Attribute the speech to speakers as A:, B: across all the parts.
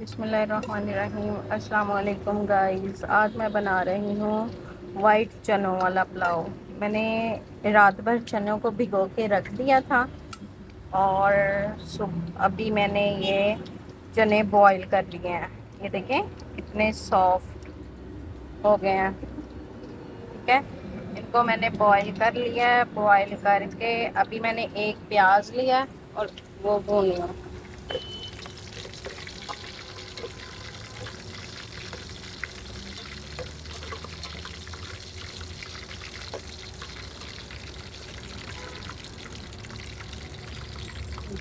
A: بسم اللہ الرحمن الرحیم۔ السلام علیکم گائز، آج میں بنا رہی ہوں وائٹ چنوں والا پلاؤ۔ میں نے رات بھر چنوں کو بھگو کے رکھ دیا تھا اور ابھی میں نے یہ چنے بوائل کر لیے ہیں۔ یہ دیکھیں کتنے سافٹ ہو گئے ہیں، ٹھیک ہے۔ ان کو میں نے بوائل کر لیا ہے، بوائل کر کے ابھی میں نے ایک پیاز لیا اور وہ بھون لیا۔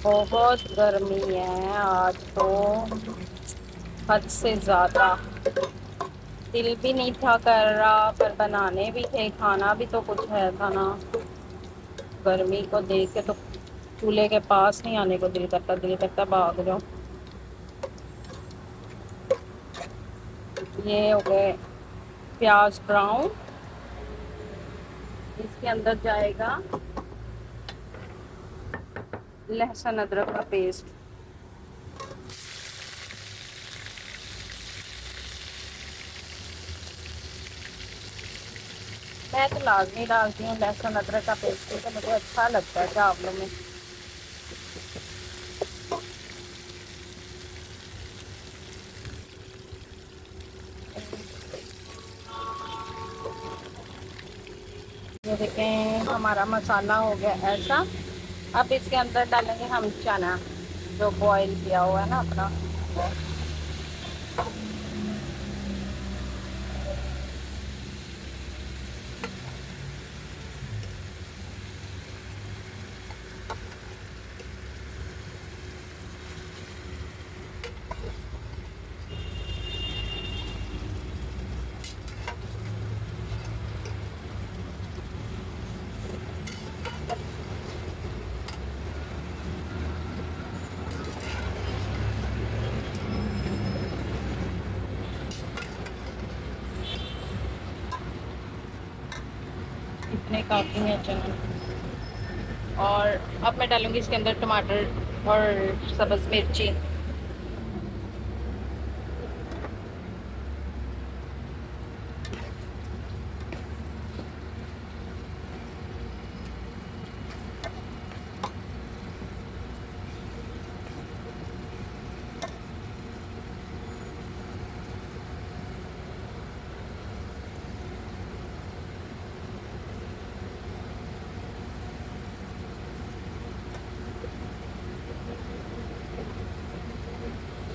A: بہت گرمی ہے آج تو، حد سے زیادہ۔ دل بھی نہیں تھا کر رہا، پر بنانے بھی تھے، کھانا بھی تو کچھ ہے تھا نا۔ گرمی کو دیکھ کے تو چولہے کے پاس نہیں آنے کو دل کرتا بھاگ جاؤ۔ یہ ہو گئے پیاز براؤن، اس کے اندر جائے گا لہسن ادرک کا پیسٹ۔ میں تو لازمی ڈالتی ہوں لہسن ادرک کا پیسٹ، کیونکہ مجھے اچھا لگتا ہے چاولوں میں۔ یہ دیکھیں ہمارا مسالہ ہو گیا ایسا۔ اب اس کے اندر ڈالیں گے ہم چنا جو بوائل کیا ہوا ہے نا اپنا۔ اتنے کافی ہیں چنا۔ اور اب میں ڈالوں گی اس کے اندر ٹماٹر اور سبز مرچی۔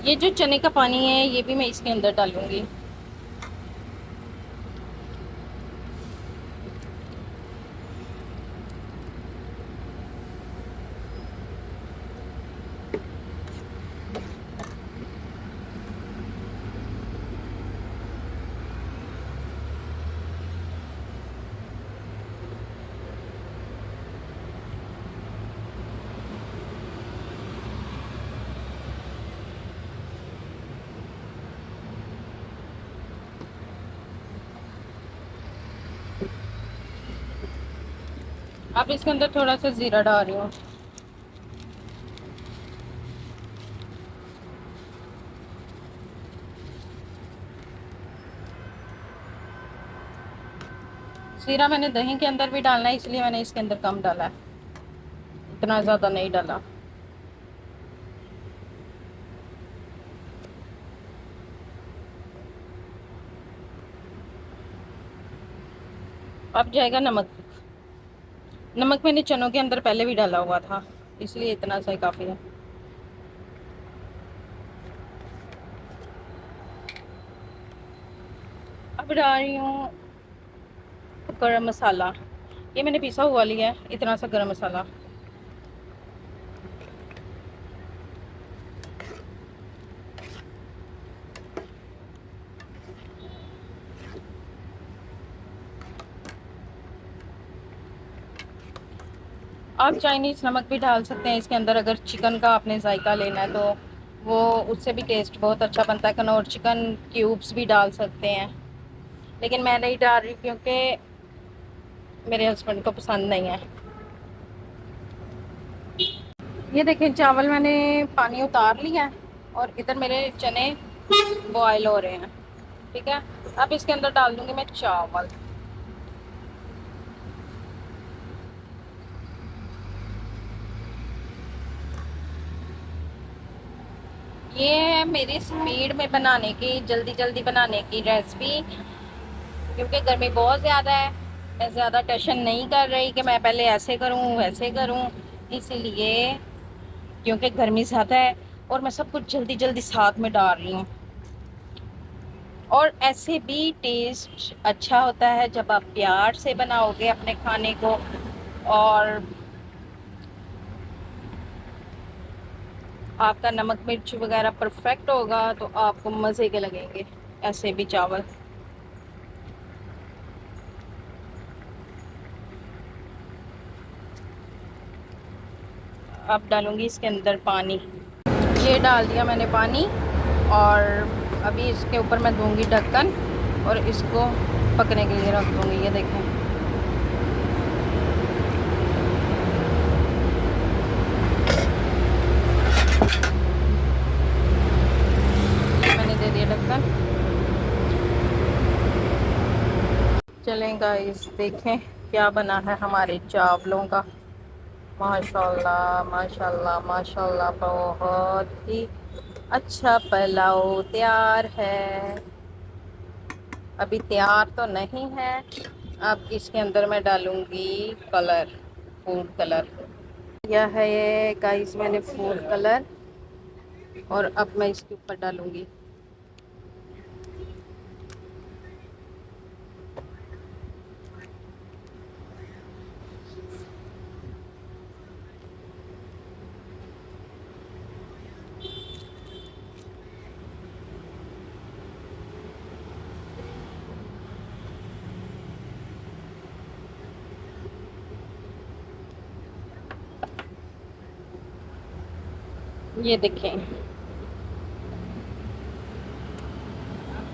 A: یہ جو چنے کا پانی ہے یہ بھی میں اس کے اندر ڈالوں گی۔ اب اس کے اندر تھوڑا سا زیرہ ڈال رہی ہوں۔ زیرہ میں نے دہی کے اندر بھی ڈالنا ہے، اس لیے میں نے اس کے اندر کم ڈالا ہے، اتنا زیادہ نہیں ڈالا۔ اب جائے گا نمک۔ نمک میں نے چنوں کے اندر پہلے بھی ڈالا ہوا تھا، اس لیے اتنا سا ہی کافی ہے۔ اب ڈال رہی ہوں گرم مسالہ۔ یہ میں نے پیسا ہوا لیا ہے، اتنا سا گرم مسالہ۔ آپ چائنیز نمک بھی ڈال سکتے ہیں اس کے اندر، اگر چکن کا آپ نے ذائقہ لینا ہے تو وہ اس سے بھی ٹیسٹ بہت اچھا بنتا ہے۔ کنور چکن کیوبس بھی ڈال سکتے ہیں، لیکن میں نہیں ڈال رہی کیونکہ میرے ہسبینڈ کو پسند نہیں ہے۔ یہ دیکھیں چاول میں نے پانی اتار لیا ہے اور ادھر میرے چنے بوائل ہو رہے ہیں. ٹھیک ہے, اب اس کے اندر ڈال دوں گی میں چاول. یہ ہے میری سپیڈ میں بنانے کی, جلدی جلدی بنانے کی ریسپی, کیونکہ گرمی بہت زیادہ ہے. میں زیادہ ٹینشن نہیں کر رہی کہ میں پہلے ایسے کروں ویسے کروں, اسی لیے کیونکہ گرمی زیادہ ہے اور میں سب کچھ جلدی جلدی ساتھ میں ڈال رہی ہوں. اور ایسے بھی ٹیسٹ اچھا ہوتا ہے جب آپ پیار سے بناؤ گے اپنے کھانے کو, اور آپ کا نمک مرچ وغیرہ پرفیکٹ ہوگا تو آپ کو مزے کے لگیں گے ایسے بھی چاول. اب ڈالوں گی اس کے اندر پانی. یہ ڈال دیا میں نے پانی, اور ابھی اس کے اوپر میں دوں گی ڈھکن اور اس کو پکنے کے لیے رکھ دوں گی. یہ دیکھیں, میں نے دے دیا ڈھکن. چلیں گائز دیکھیں کیا بنا ہے ہمارے چاولوں کا. ماشاء اللہ ماشاء اللہ ماشاء اللہ, بہت ہی اچھا پلاؤ تیار ہے. ابھی تیار تو نہیں ہے, اب اس کے اندر میں ڈالوں گی کلر, فوڈ کلر. یہ ہے یہ گائز میں نے فوڈ کلر, اور اب میں اس کے اوپر ڈالوں گی. یہ دیکھیں,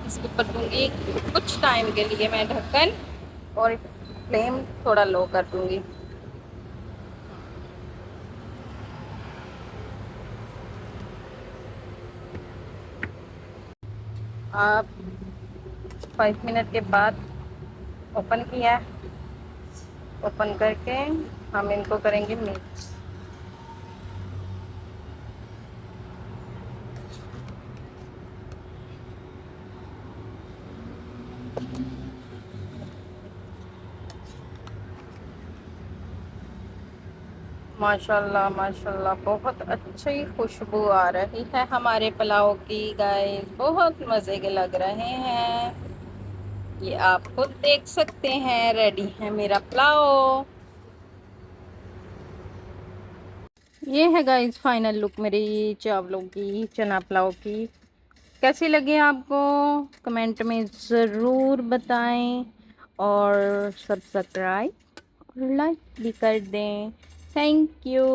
A: اس کے اوپر دوں گی کچھ ٹائم کے لیے میں ڈھکن, اور فلیم تھوڑا لو کر دوں گی. آپ 5 منٹ کے بعد اوپن کیا, اوپن کر کے ہم ان کو کریں گے مکس. ماشاء اللہ ماشاء اللہ, بہت اچھی خوشبو آ رہی ہے ہمارے پلاؤ کی گائز, بہت مزے کے لگ رہے ہیں. یہ آپ خود دیکھ سکتے ہیں, ریڈی ہے میرا پلاؤ. یہ ہے گائز فائنل لک میری چاولوں کی, چنا پلاؤ کی. کیسی لگی آپ کو کمنٹ میں ضرور بتائیں, اور سبسکرائب اور لائک بھی کر دیں. Thank you.